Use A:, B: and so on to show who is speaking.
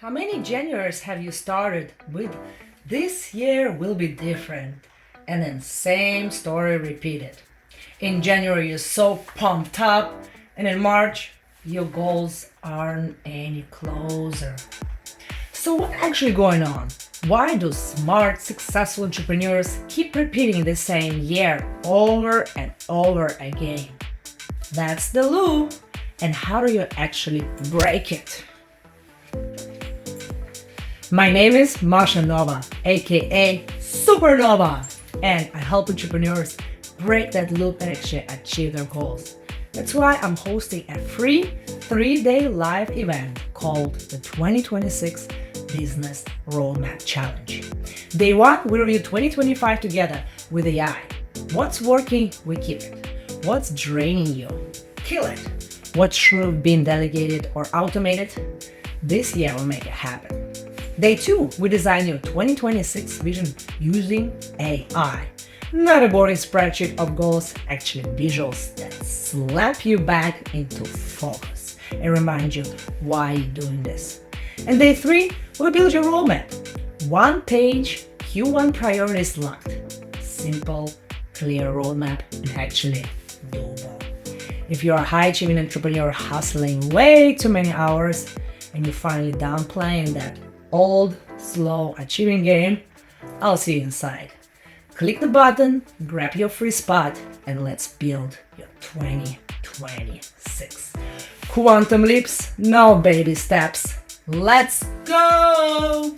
A: How many Januaries have you started with "this year will be different" and then same story repeated? In January you're so pumped up, and in March your goals aren't any closer. So what's actually going on? Why do smart, successful entrepreneurs keep repeating the same year over and over again? That's the loop. And how do you actually break it? My name is Masha Nova, aka Supernova, and I help entrepreneurs break that loop and actually achieve their goals. That's why I'm hosting a free 3-day live event called the 2026 Business Roadmap Challenge. Day 1, we review 2025 together with AI. What's working, we keep it. What's draining you, kill it. What should have been delegated or automated, this year will make it happen. Day 2, we design your 2026 vision using AI. Not a boring spreadsheet of goals, actually visuals that slap you back into focus and remind you why you're doing this. And day 3, we build your roadmap. 1 page, Q1 priorities locked. Simple, clear roadmap and actually doable. If you're a high-achieving entrepreneur hustling way too many hours and you're finally done playing that old, slow achieving game, I'll see you inside. Click the button, grab your free spot, and let's build your 2026. Quantum leaps, no baby steps. Let's go!